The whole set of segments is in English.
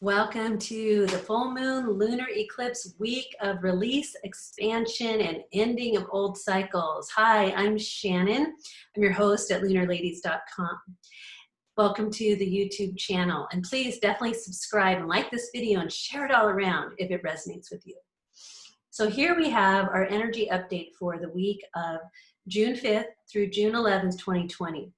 Welcome to the full moon lunar eclipse week of release, expansion, and ending of old cycles. Hi, I'm Shannon. I'm your host at lunarladies.com. Welcome to the YouTube channel, and please definitely subscribe and like this video and share it all around if it resonates with you. So here we have our energy update for the week of June 5th through June 11th, 2020.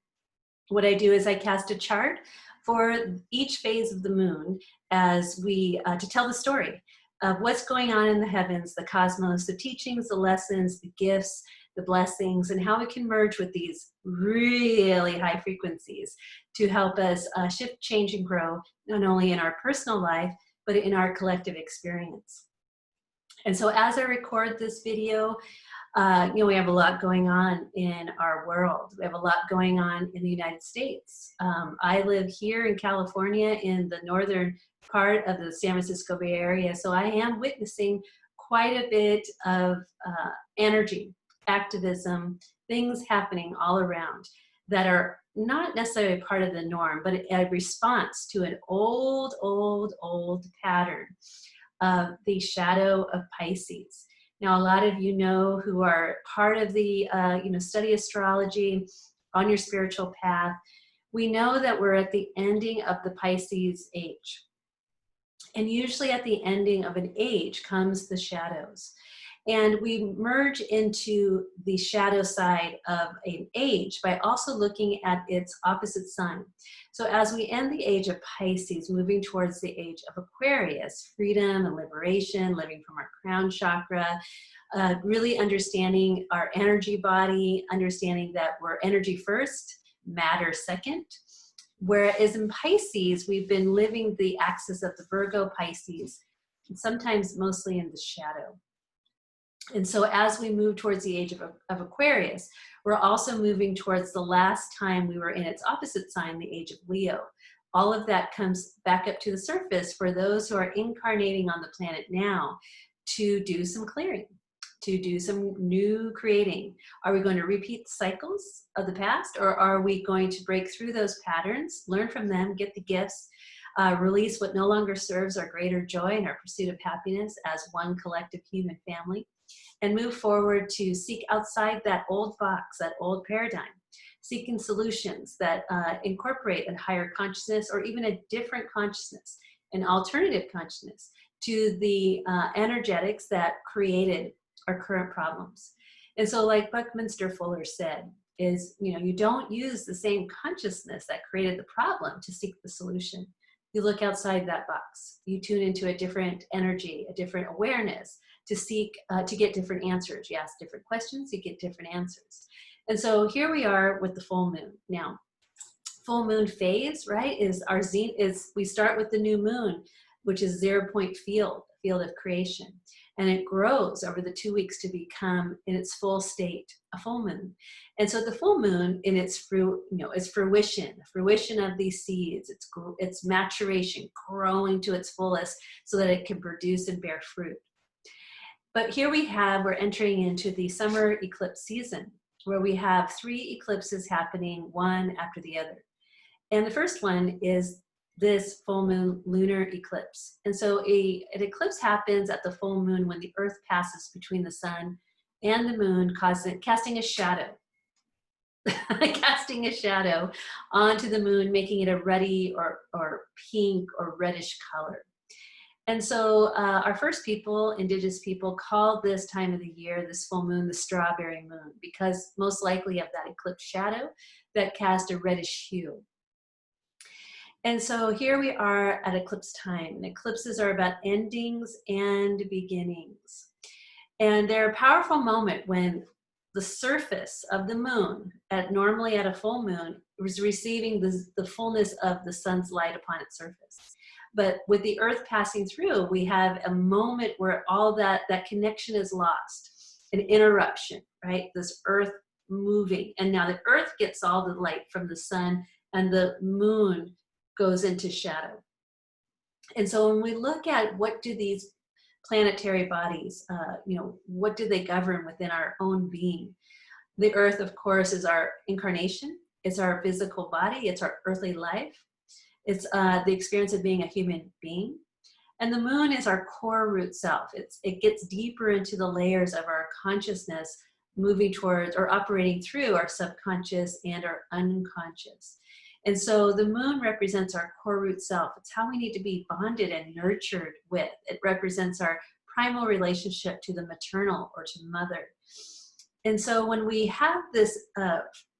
What I do is I cast a chart for each phase of the moon as we to tell the story of what's going on in the heavens, the cosmos, the teachings, the lessons, the gifts, the blessings, and how we can merge with these really high frequencies to help us shift, change, and grow, not only in our personal life, but in our collective experience. And so as I record this video, we have a lot going on in our world. We have a lot going on in the United States. I live here in California in the northern part of the San Francisco Bay Area, so I am witnessing quite a bit of energy, activism, things happening all around that are not necessarily part of the norm, but a response to an old pattern of the shadow of Pisces. Now, a lot of you know who are part of the, study astrology on your spiritual path. We know that we're at the ending of the Pisces age. And usually at the ending of an age comes the shadows. And we merge into the shadow side of an age by also looking at its opposite sign. So as we end the age of Pisces, moving towards the age of Aquarius, freedom and liberation, living from our crown chakra, really understanding our energy body, understanding that we're energy first, matter second. Whereas in Pisces, we've been living the axis of the Virgo Pisces, and sometimes mostly in the shadow. And so as we move towards the age of Aquarius, we're also moving towards the last time we were in its opposite sign, the age of Leo. All of that comes back up to the surface for those who are incarnating on the planet now to do some clearing, to do some new creating. Are we going to repeat cycles of the past, or are we going to break through those patterns, learn from them, get the gifts, release what no longer serves our greater joy and our pursuit of happiness as one collective human family, and move forward to seek outside that old box, that old paradigm, seeking solutions that incorporate a higher consciousness or even a different consciousness, an alternative consciousness to the energetics that created our current problems. And so like Buckminster Fuller said, is, you don't use the same consciousness that created the problem to seek the solution. You look outside that box. You tune into a different energy, a different awareness to seek, to get different answers. You ask different questions, you get different answers. And so here we are with the full moon. Now, full moon phase, right, is our zenith, we start with the new moon, which is 0 point field of creation. And it grows over the 2 weeks to become in its full state, a full moon. And so the full moon in its fruition of these seeds, its maturation, growing to its fullest so that it can produce and bear fruit. But here we're entering into the summer eclipse season where we have 3 eclipses happening, one after the other. And the first one is this full moon lunar eclipse. And so an eclipse happens at the full moon when the earth passes between the sun and the moon, casting a shadow. Casting a shadow onto the moon, making it a ruddy or pink or reddish color. And so our first people, indigenous people, called this time of the year, this full moon, the strawberry moon, because most likely of that eclipse shadow that cast a reddish hue. And so here we are at eclipse time. And eclipses are about endings and beginnings. And they're a powerful moment when the surface of the moon, normally at a full moon, was receiving the fullness of the sun's light upon its surface. But with the earth passing through, we have a moment where all that connection is lost, an interruption, right? This earth moving. And now the earth gets all the light from the sun and the moon goes into shadow. And so when we look at what do these planetary bodies, what do they govern within our own being? The earth, of course, is our incarnation. It's our physical body. It's our earthly life. It's the experience of being a human being. And the moon is our core root self. It gets deeper into the layers of our consciousness, moving towards or operating through our subconscious and our unconscious. And so the moon represents our core root self. It's how we need to be bonded and nurtured with. It represents our primal relationship to the maternal or to mother. And so when we have this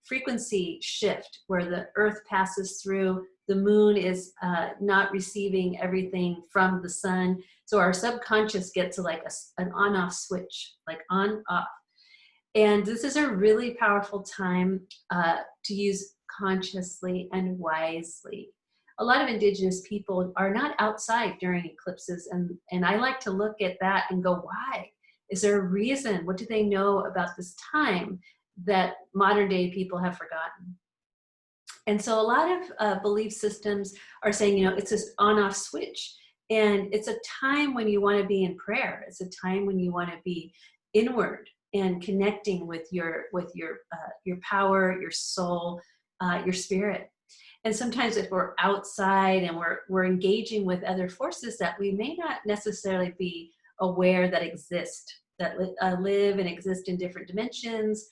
frequency shift where the earth passes through, the moon is not receiving everything from the sun. So our subconscious gets like an on-off switch, like on-off. And this is a really powerful time to use consciously and wisely. A lot of indigenous people are not outside during eclipses, and I like to look at that and go, why? Is there a reason? What do they know about this time that modern day people have forgotten? And so a lot of belief systems are saying, you know, it's this on-off switch, and it's a time when you want to be in prayer. It's a time when you want to be inward and connecting with your power, your soul, your spirit. And sometimes if we're outside and we're engaging with other forces that we may not necessarily be aware that exist, that live and exist in different dimensions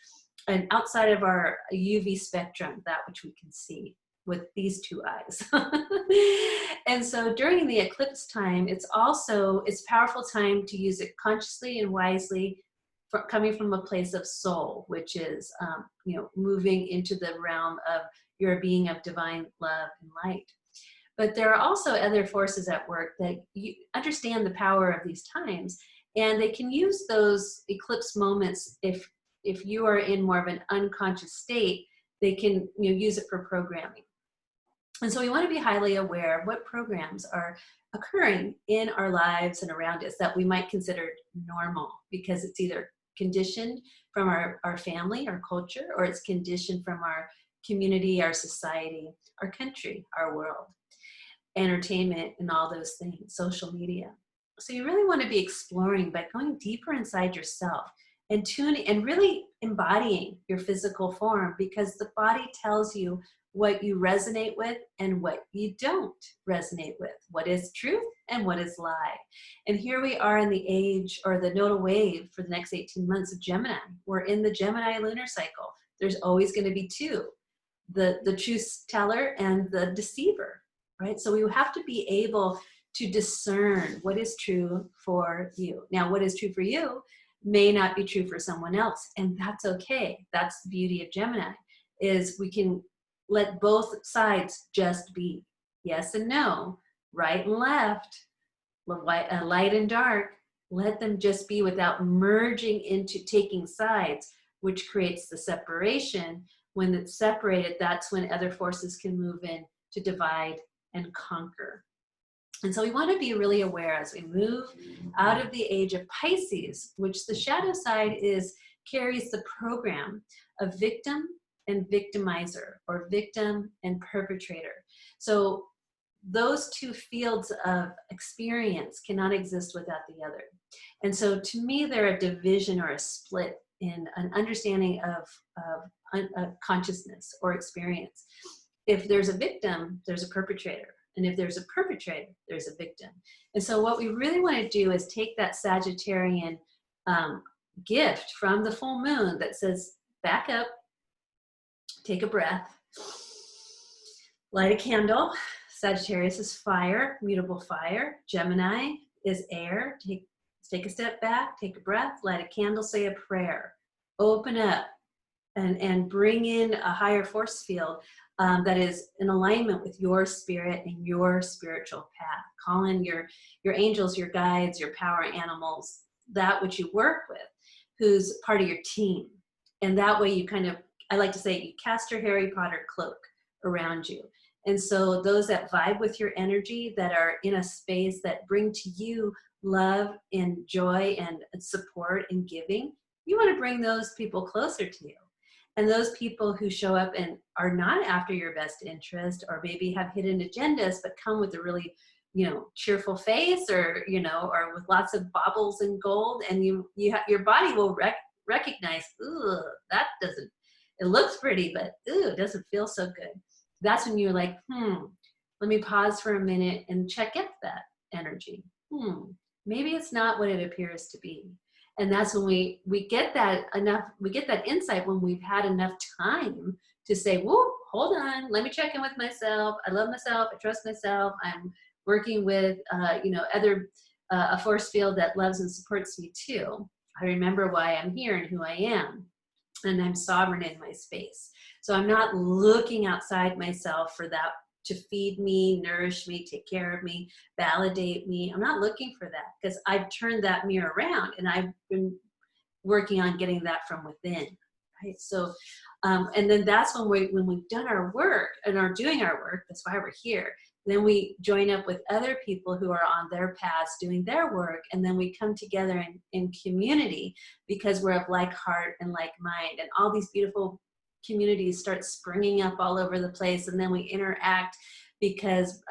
and outside of our UV spectrum, that which we can see with these two eyes. And so during the eclipse time, it's a powerful time to use it consciously and wisely, coming from a place of soul, which is you know, moving into the realm of you're a being of divine love and light. But there are also other forces at work that you understand the power of these times, and they can use those eclipse moments. If you are in more of an unconscious state, they can, you know, use it for programming. And so we want to be highly aware of what programs are occurring in our lives and around us that we might consider normal, because it's either conditioned from our family, our culture, or it's conditioned from our community, our society, our country, our world, entertainment, and all those things, social media. So you really want to be exploring by going deeper inside yourself and tuning and really embodying your physical form, because the body tells you what you resonate with and what you don't resonate with, what is truth and what is lie. And here we are in the age, or the nodal wave for the next 18 months of Gemini. We're in the Gemini lunar cycle. There's always going to be two, the truth teller and the deceiver, right? So we have to be able to discern what is true for you. Now, what is true for you may not be true for someone else, and that's okay. That's the beauty of Gemini, is we can let both sides just be. Yes and no, right and left, light and dark. Let them just be without merging into taking sides, which creates the separation. When it's separated, that's when other forces can move in to divide and conquer. And so we want to be really aware as we move out of the age of Pisces, which the shadow side carries the program of victim and victimizer, or victim and perpetrator. So those two fields of experience cannot exist without the other. And so to me, they're a division or a split in an understanding of consciousness or experience. If there's a victim, there's a perpetrator. And if there's a perpetrator, there's a victim. And so what we really want to do is take that Sagittarian gift from the full moon that says, back up, take a breath, light a candle. Sagittarius is fire, mutable fire. Gemini is air. Take a step back, take a breath, light a candle, say a prayer. Open up and bring in a higher force field that is in alignment with your spirit and your spiritual path. Call in your angels, your guides, your power animals, that which you work with, who's part of your team. And that way you kind of, I like to say, you cast your Harry Potter cloak around you. And so those that vibe with your energy, that are in a space that bring to you love and joy and support and giving, you want to bring those people closer to you. And those people who show up and are not after your best interest, or maybe have hidden agendas, but come with a really, you know, cheerful face, or, you know, or with lots of baubles and gold, and your body will recognize, ooh, that doesn't, it looks pretty, but ooh, it doesn't feel so good. That's when you're like, let me pause for a minute and check if that energy. Maybe it's not what it appears to be. And that's when we get that insight when we've had enough time to say, whoa, hold on, let me check in with myself. I love myself, I trust myself, I'm working with a force field that loves and supports me too. I remember why I'm here and who I am, and I'm sovereign in my space. So I'm not looking outside myself for that to feed me, nourish me, take care of me, validate me. I'm not looking for that, because I've turned that mirror around and I've been working on getting that from within, right? So, and then that's when we've done our work and are doing our work, that's why we're here. Then we join up with other people who are on their paths doing their work, and then we come together in community because we're of like heart and like mind, and all these beautiful communities start springing up all over the place, and then we interact because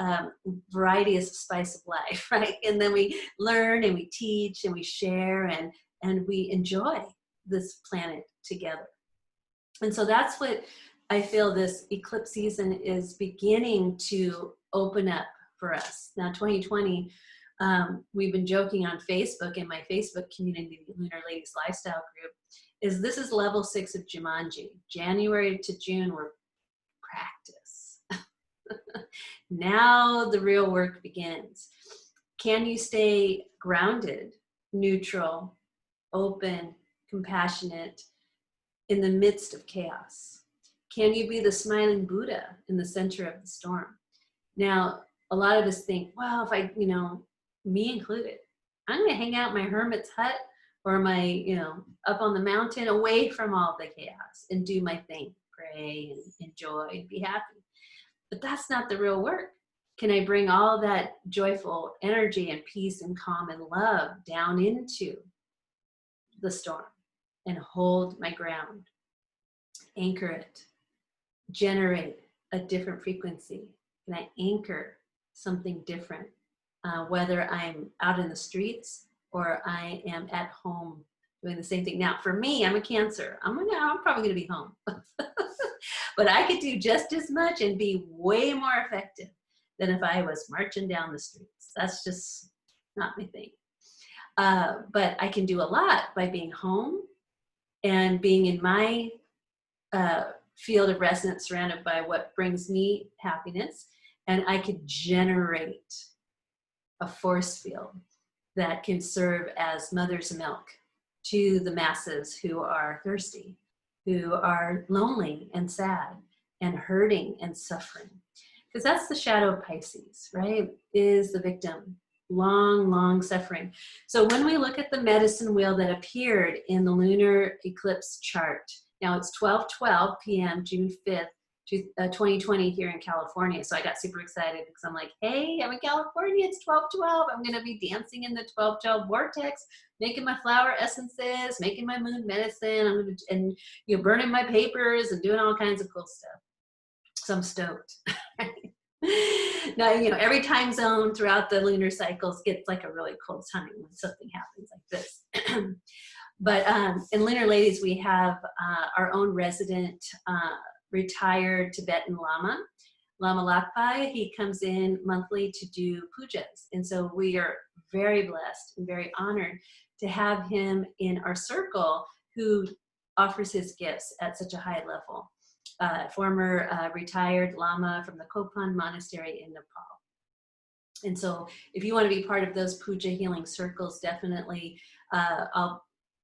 variety is the spice of life, right? And then we learn and we teach and we share and we enjoy this planet together. And so that's what I feel this eclipse season is beginning to open up for us. Now 2020, we've been joking on Facebook, in my Facebook community, the Lunar Ladies Lifestyle Group, this is level 6 of Jumanji. January to June were practice. Now the real work begins. Can you stay grounded, neutral, open, compassionate in the midst of chaos? Can you be the smiling Buddha in the center of the storm? Now, a lot of us think, well, if I, me included, I'm going to hang out in my hermit's hut or my, up on the mountain away from all the chaos and do my thing, pray and enjoy and be happy. But that's not the real work. Can I bring all that joyful energy and peace and calm and love down into the storm and hold my ground, anchor it, generate a different frequency? Can I anchor something different, whether I'm out in the streets or I am at home doing the same thing? Now, for me, I'm a Cancer. I'm probably going to be home. But I could do just as much and be way more effective than if I was marching down the streets. That's just not my thing. But I can do a lot by being home and being in my field of resonance, surrounded by what brings me happiness. And I could generate a force field that can serve as mother's milk to the masses who are thirsty, who are lonely and sad and hurting and suffering. Because that's the shadow of Pisces, right? Is the victim. Long, long suffering. So when we look at the medicine wheel that appeared in the lunar eclipse chart, now it's 12:12 p.m. June 5th, 2020 here in California. So I got super excited because I'm like, hey, I'm in California, it's 12:12. I'm going to be dancing in the 12:12 vortex, making my flower essences, making my moon medicine, and burning my papers and doing all kinds of cool stuff. So I'm stoked. Now, every time zone throughout the lunar cycles gets like a really cold time when something happens like this. But in Lunar Ladies, we have our own resident retired Tibetan Lama, Lama Lakpai. He comes in monthly to do pujas. And so we are very blessed and very honored to have him in our circle who offers his gifts at such a high level. Former retired Lama from the Kopan Monastery in Nepal. And so if you want to be part of those puja healing circles, definitely I'll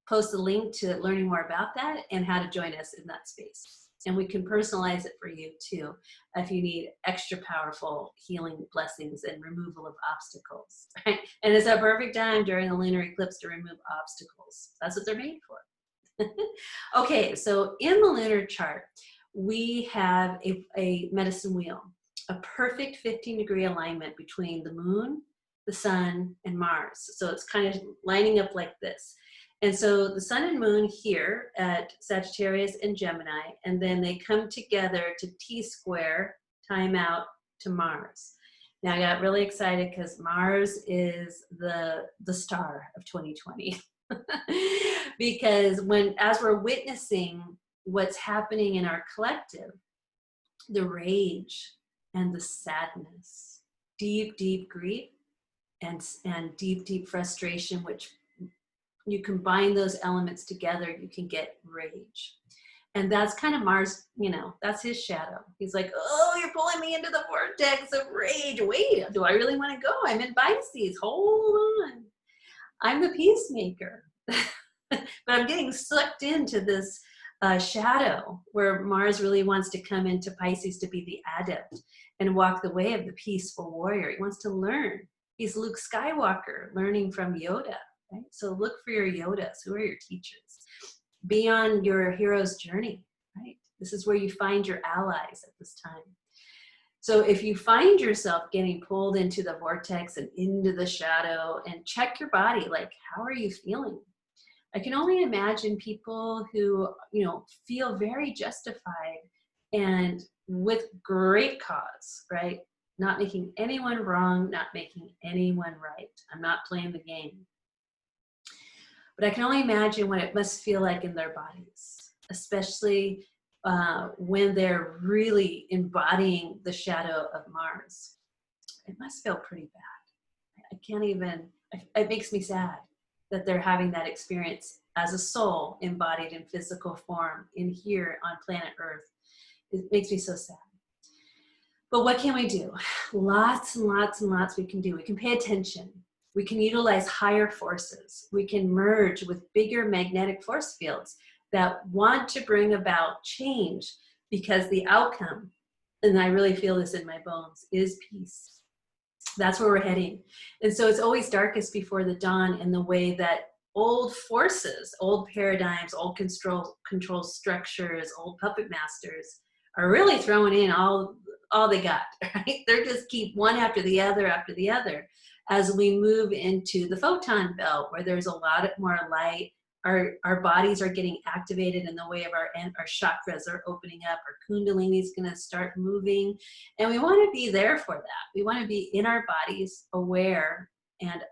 post a link to learning more about that and how to join us in that space. And we can personalize it for you too, if you need extra powerful healing blessings and removal of obstacles. Right? And it's a perfect time during the lunar eclipse to remove obstacles. That's what they're made for. Okay, so in the lunar chart, we have a medicine wheel, a perfect 15-degree alignment between the moon, the sun, and Mars. So it's kind of lining up like this. And so the sun and moon here at Sagittarius and Gemini, and then they come together to T-square, time out to Mars. Now I got really excited because Mars is the star of 2020. Because as we're witnessing what's happening in our collective, the rage, and the sadness, deep, deep grief and deep, deep frustration, which you combine those elements together, you can get rage. And that's kind of Mars, you know, that's his shadow. He's like, oh, you're pulling me into the vortex of rage. Wait, do I really want to go? I'm in Pisces. Hold on. I'm the peacemaker. But I'm getting sucked into this shadow where Mars really wants to come into Pisces to be the adept and walk the way of the peaceful warrior. He wants to learn. He's Luke Skywalker learning from Yoda, right? So look for your Yodas. Who are your teachers? Be on your hero's journey, right? This is where you find your allies at this time. So if you find yourself getting pulled into the vortex and into the shadow, and check your body, like, how are you feeling? I can only imagine people who, you know, feel very justified and with great cause, right? Not making anyone wrong, not making anyone right. I'm not playing the game. But I can only imagine what it must feel like in their bodies, especially when they're really embodying the shadow of Mars. It must feel pretty bad. I can't even, it makes me sad that they're having that experience as a soul embodied in physical form in here on planet Earth. It makes me so sad. But what can we do? Lots and lots and lots we can do. We can pay attention. We can utilize higher forces. We can merge with bigger magnetic force fields that want to bring about change, because the outcome, and I really feel this in my bones, is peace. That's where we're heading. And so it's always darkest before the dawn in the way that old forces, old paradigms, old control structures, old puppet masters are really throwing in all they got, right? They're just keep one after the other as we move into the photon belt, where there's a lot more light. Our bodies are getting activated in the way of our chakras are opening up. Our kundalini is going to start moving, and we want to be there for that. We want to be in our bodies, aware and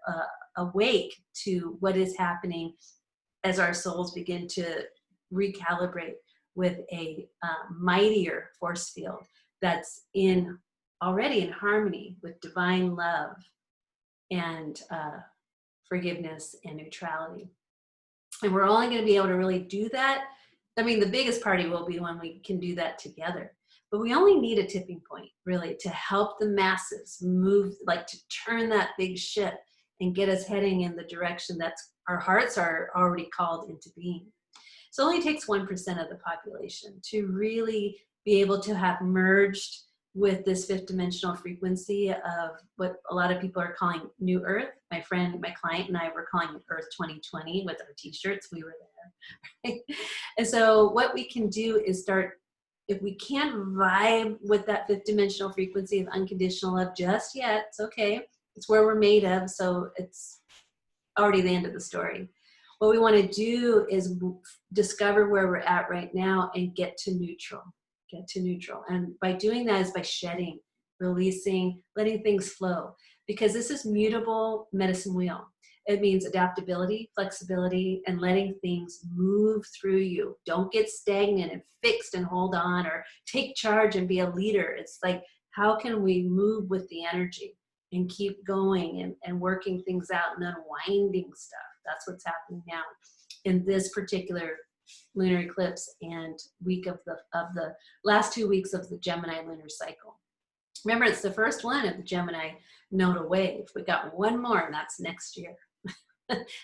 awake to what is happening as our souls begin to recalibrate with a mightier force field that's already in harmony with divine love and forgiveness and neutrality. And we're only going to be able to really do that. I mean, the biggest party will be when we can do that together. But we only need a tipping point, really, to help the masses move, like to turn that big ship and get us heading in the direction that our hearts are already called into being. So it only takes 1% of the population to really be able to have merged with this fifth dimensional frequency of what a lot of people are calling New Earth. My client and I were calling it Earth 2020 with our t-shirts. We were there. Right? And so what we can do is start, if we can't vibe with that fifth dimensional frequency of unconditional love just yet, it's okay. It's where we're made of, so it's already the end of the story. What we want to do is discover where we're at right now and get to neutral. And by doing that is by shedding, releasing, letting things flow, because this is mutable medicine wheel. It means adaptability, flexibility, and letting things move through you. Don't get stagnant and fixed and hold on, or take charge and be a leader. It's like, how can we move with the energy and keep going and working things out and unwinding stuff? That's what's happening now in this particular lunar eclipse and week of the last 2 weeks of the Gemini lunar cycle. Remember, it's the first one of the Gemini nodal wave. We got one more, and that's next year.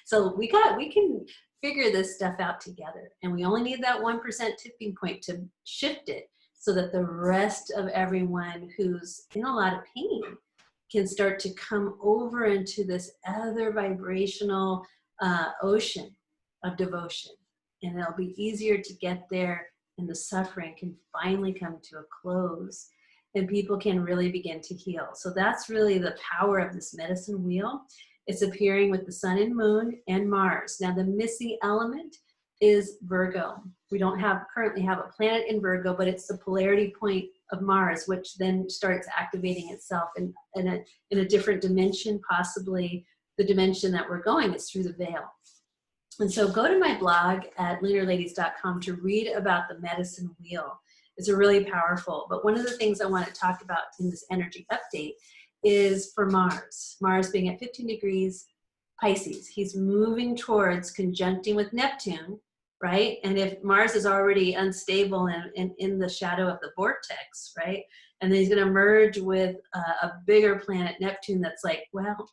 So we can figure this stuff out together, and we only need that 1% tipping point to shift it so that the rest of everyone who's in a lot of pain can start to come over into this other vibrational ocean of devotion. And it'll be easier to get there, and the suffering can finally come to a close, and people can really begin to heal. So that's really the power of this medicine wheel. It's appearing with the sun and moon and Mars. Now, the missing element is Virgo. We don't currently have a planet in Virgo, but it's the polarity point of Mars, which then starts activating itself in a different dimension. Possibly the dimension that we're going is through the veil. And so go to my blog at lunarladies.com to read about the medicine wheel It's really powerful. But one of the things I want to talk about in this energy update is for Mars. Mars being at 15 degrees Pisces. He's moving towards conjuncting with Neptune, right? And if Mars is already unstable and in the shadow of the vortex, right? And then he's going to merge with a bigger planet, Neptune, that's like, well,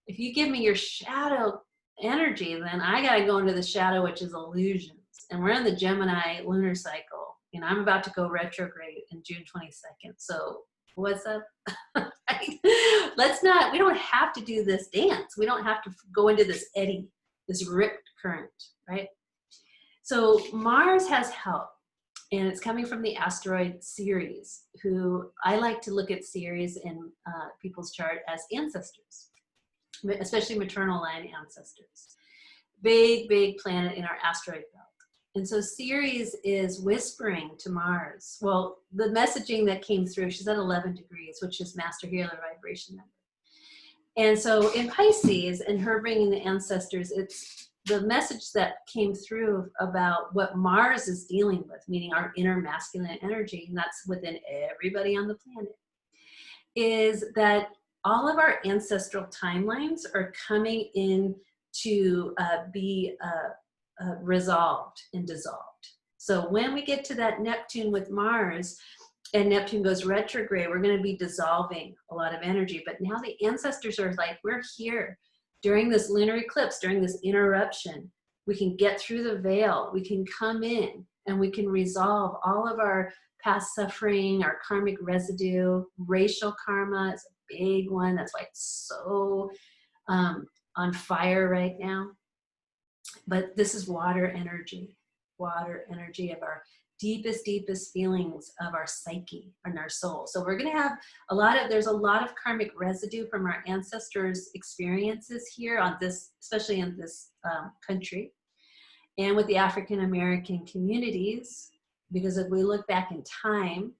if you give me your shadow energy, then I got to go into the shadow, which is illusions. And we're in the Gemini lunar cycle. And I'm about to go retrograde in June 22nd. So what's up? We don't have to do this dance. We don't have to go into this eddy, this ripped current, right? So Mars has help, and it's coming from the asteroid Ceres, who I like to look at Ceres in people's chart as ancestors, especially maternal line ancestors. Big, big planet in our asteroid belt. And so Ceres is whispering to Mars. Well, the messaging that came through, she's at 11 degrees, which is master healer vibration number. And so in Pisces, and her bringing the ancestors, it's the message that came through about what Mars is dealing with, meaning our inner masculine energy, and that's within everybody on the planet, is that all of our ancestral timelines are coming in to be resolved and dissolved. So when we get to that Neptune with Mars, and Neptune goes retrograde, we're going to be dissolving a lot of energy. But now the ancestors are like, we're here during this lunar eclipse, during this interruption. We can get through the veil. We can come in and we can resolve all of our past suffering, our karmic residue. Racial karma is a big one. That's why it's so on fire right now. But this is water energy of our deepest feelings of our psyche and our soul. So we're going to have there's a lot of karmic residue from our ancestors' experiences here on this, especially in this country, and with the African American communities, because if we look back in time,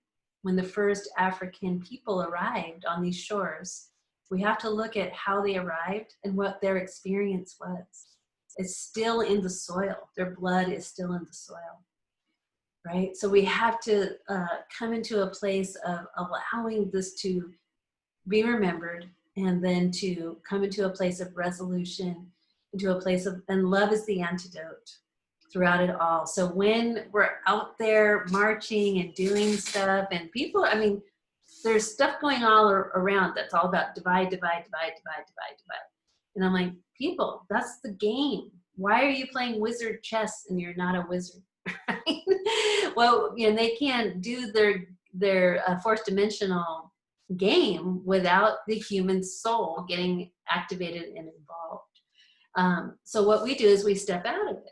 when the first African people arrived on these shores, we have to look at how they arrived and what their experience was. It's still in the soil. Their blood is still in the soil. Right? So we have to come into a place of allowing this to be remembered, and then to come into a place of resolution, into a place of, and love is the antidote throughout it all. So when we're out there marching and doing stuff, and people, I mean, there's stuff going all around that's all about divide. And I'm like, people, that's the game. Why are you playing wizard chess and you're not a wizard? Right? Well, you know, they can't do their fourth dimensional game without the human soul getting activated and involved. So what we do is we step out of it.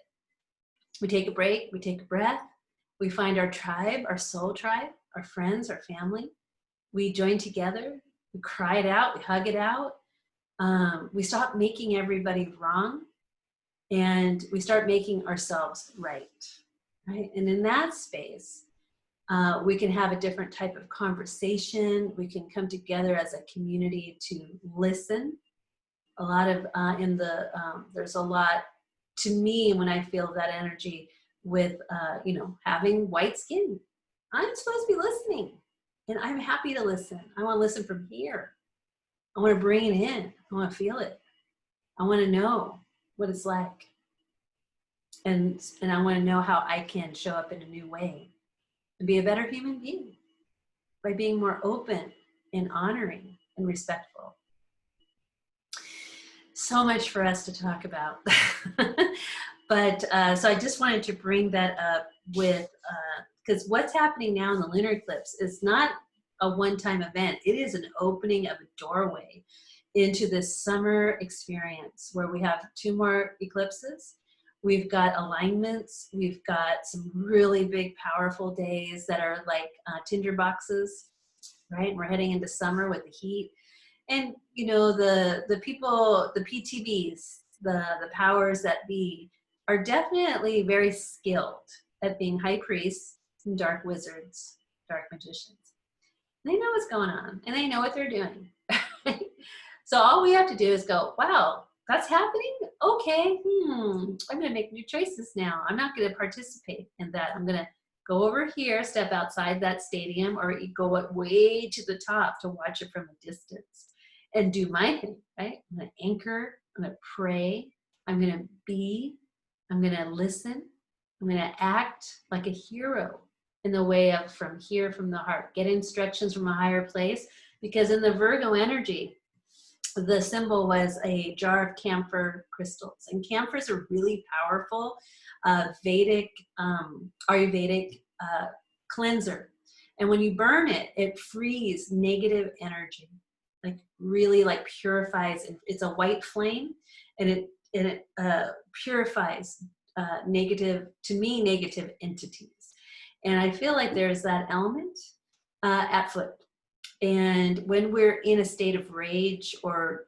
We take a break, we take a breath, we find our tribe, our soul tribe, our friends, our family. We join together, we cry it out, we hug it out. We stop making everybody wrong, and we start making ourselves right. Right? And in that space, we can have a different type of conversation. We can come together as a community to listen. A lot of, there's a lot to me when I feel that energy with, having white skin. I'm supposed to be listening, and I'm happy to listen. I want to listen from here. I want to bring it in. I want to feel it. I want to know what it's like. And I want to know how I can show up in a new way and be a better human being by being more open and honoring and respectful. So much for us to talk about. But so I just wanted to bring that up with, because what's happening now in the lunar eclipse is not a one-time event. It is an opening of a doorway into this summer experience where we have 2 more eclipses. We've got alignments. We've got some really big, powerful days that are like tinder boxes, right? We're heading into summer with the heat. And, you know, the people, the PTBs, the powers that be, are definitely very skilled at being high priests and dark wizards, dark magicians. They know what's going on, and they know what they're doing. So all we have to do is go, wow, that's happening? Okay, I'm going to make new choices now. I'm not going to participate in that. I'm going to go over here, step outside that stadium, or you go way to the top to watch it from a distance and do my thing, right? I'm gonna anchor, I'm gonna pray, I'm gonna be, I'm gonna listen, I'm gonna act like a hero in the way of from here, from the heart, get instructions from a higher place, because in the Virgo energy, the symbol was a jar of camphor crystals, and camphors are really powerful Vedic, Ayurvedic cleanser. And when you burn it, it frees negative energy, like really like purifies. It's a white flame, and it purifies negative, to me, negative entities. And I feel like there's that element at foot. And when we're in a state of rage or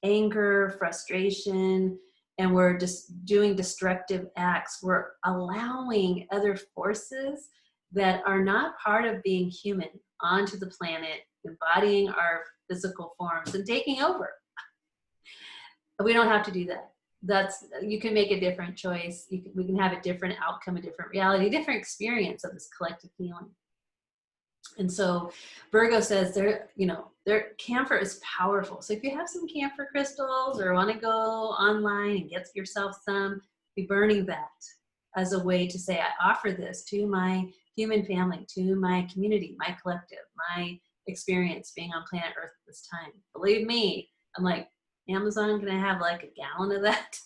anger, frustration, and we're just doing destructive acts, we're allowing other forces that are not part of being human onto the planet, embodying our physical forms and taking over. We don't have to do that. You can make a different choice. We can have a different outcome, a different reality, a different experience of this collective healing. And so Virgo says camphor is powerful. So if you have some camphor crystals or want to go online and get yourself some, be burning that as a way to say, I offer this to my human family, to my community, my collective, my experience being on planet Earth at this time. Believe me, I'm like, Amazon, can I have like a gallon of that?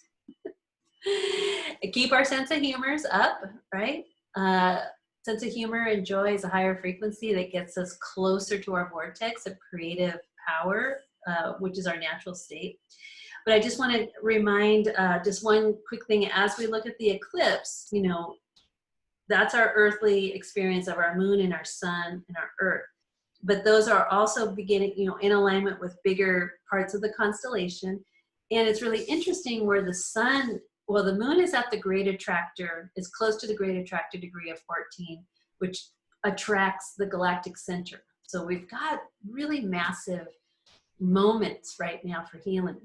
Keep our sense of humors up, right? Sense of humor and joy is a higher frequency that gets us closer to our vortex of creative power, which is our natural state. But I just want to remind just one quick thing as we look at the eclipse, that's our earthly experience of our moon and our sun and our earth. But those are also beginning, in alignment with bigger parts of the constellation. And it's really interesting where the sun, well, the moon is at the great attractor, is close to the great attractor degree of 14, which attracts the galactic center. So we've got really massive moments right now for healing.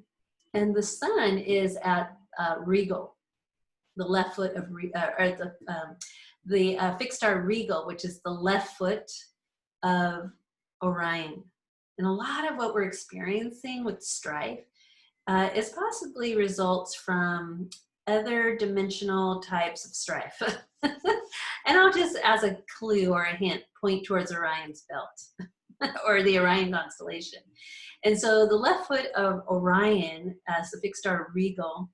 And the sun is at regal, the left foot of, the fixed star regal, which is the left foot of Orion. And a lot of what we're experiencing with strife is possibly results from other dimensional types of strife. And I'll just, as a clue or a hint, point towards Orion's belt or the Orion constellation. And so the left foot of Orion, as the fixed star regal,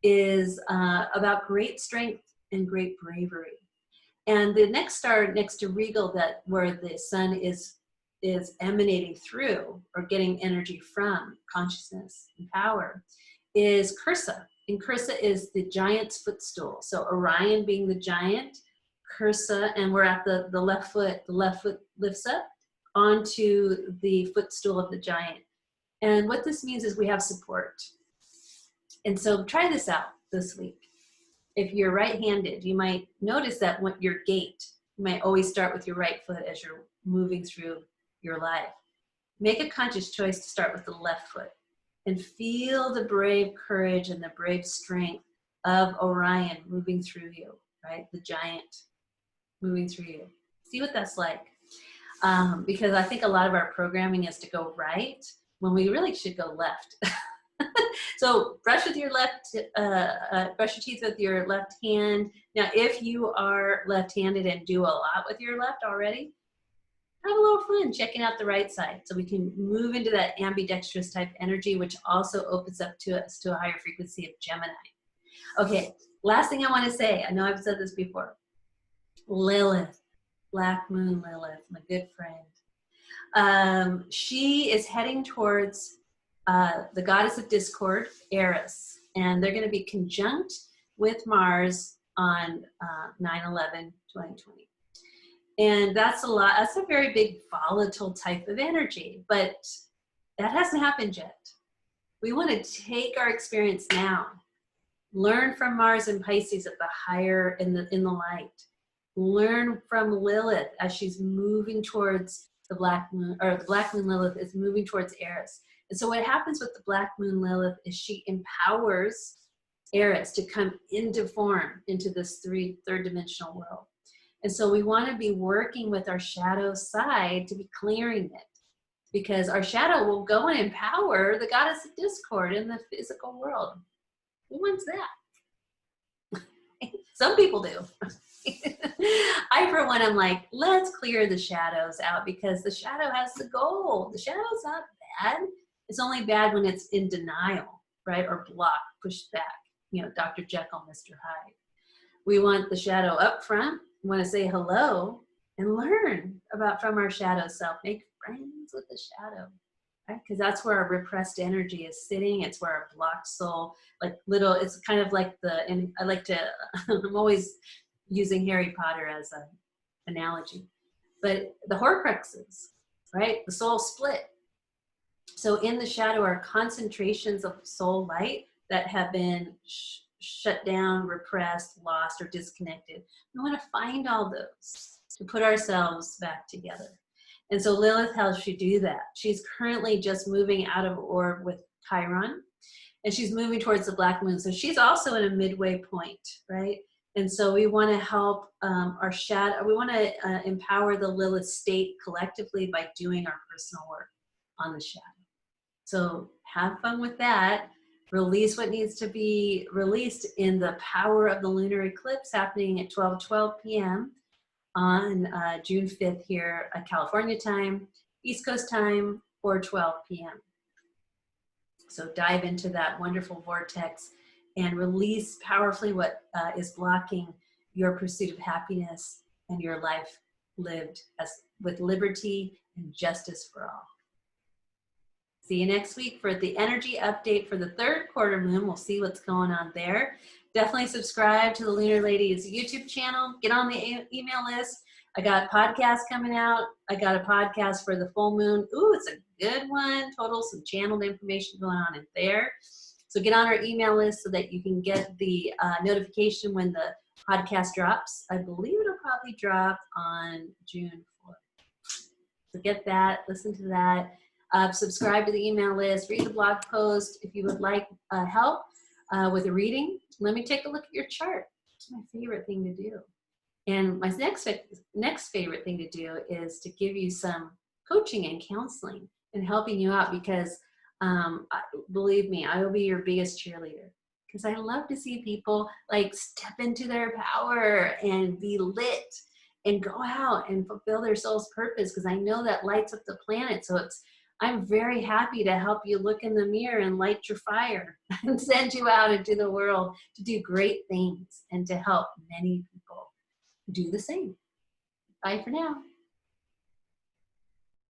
is about great strength and great bravery. And the next star next to regal, where the sun is emanating through or getting energy from, consciousness and power, is Cursa. And Cursa is the giant's footstool. So Orion being the giant, Cursa, and we're at the left foot. The left foot lifts up onto the footstool of the giant. And what this means is we have support. And so try this out this week. If you're right-handed, you might notice that when your gait, you might always start with your right foot as you're moving through your life. Make a conscious choice to start with the left foot and feel the brave courage and the brave strength of Orion moving through you, right? The giant moving through you. See what that's like. Because I think a lot of our programming is to go right when we really should go left. So brush with your left, brush your teeth with your left hand. Now, if you are left-handed and do a lot with your left already, have a little fun checking out the right side so we can move into that ambidextrous type energy, which also opens up to us to a higher frequency of Gemini. Okay, last thing I want to say, I know I've said this before, Lilith, Black Moon Lilith, my good friend. She is heading towards the goddess of discord, Eris, and they're going to be conjunct with Mars on 9/11/2020. And that's a very big volatile type of energy, but that hasn't happened yet. We want to take our experience now, learn from Mars and Pisces at the higher, in the light, learn from Lilith as she's moving towards the Black Moon, or the Black Moon Lilith is moving towards Eris. And so what happens with the Black Moon Lilith is she empowers Eris to come into form into this third dimensional world. And so we want to be working with our shadow side to be clearing it, because our shadow will go and empower the goddess of discord in the physical world. Who wants that? Some people do. I, for one, I'm like, let's clear the shadows out, because the shadow has the gold. The shadow's not bad. It's only bad when it's in denial, right? Or blocked, pushed back. You know, Dr. Jekyll, Mr. Hyde. We want the shadow up front. We want to say hello and learn about from our shadow self. Make friends with the shadow, right? Because that's where our repressed energy is sitting. It's where our blocked soul, like little, it's kind of like the, and I like to, I'm always using Harry Potter as an analogy, but the Horcruxes, right? The soul split. So in the shadow are concentrations of soul light that have been shut down, repressed, lost, or disconnected. We want to find all those to put ourselves back together. And so Lilith helps you do that. She's currently just moving out of orb with Chiron, and she's moving towards the black moon. So she's also at a midway point, right? And so we want to help our shadow, we want to empower the Lilith state collectively by doing our personal work on the shadow. So have fun with that. Release what needs to be released in the power of the lunar eclipse happening at 12:12 p.m. on June 5th here at California time, East Coast time, 4:12 p.m. So dive into that wonderful vortex and release powerfully what is blocking your pursuit of happiness and your life lived as with liberty and justice for all. See you next week for the energy update for the third quarter moon. We'll see what's going on there. Definitely subscribe to the Lunar Ladies YouTube channel. Get on the email list. I got podcasts coming out. I got a podcast for the full moon. Ooh, it's a good one. Total some channeled information going on in there. So get on our email list so that you can get the notification when the podcast drops. I believe it'll probably drop on June 4th. So get that, listen to that. Subscribe to the email list, read the blog post. If you would like help with a reading, let me take a look at your chart. It's my favorite thing to do. And my next favorite thing to do is to give you some coaching and counseling and helping you out, because believe me, I will be your biggest cheerleader, because I love to see people like step into their power and be lit and go out and fulfill their soul's purpose, because I know that lights up the planet. So I'm very happy to help you look in the mirror and light your fire and send you out into the world to do great things and to help many people do the same. Bye for now.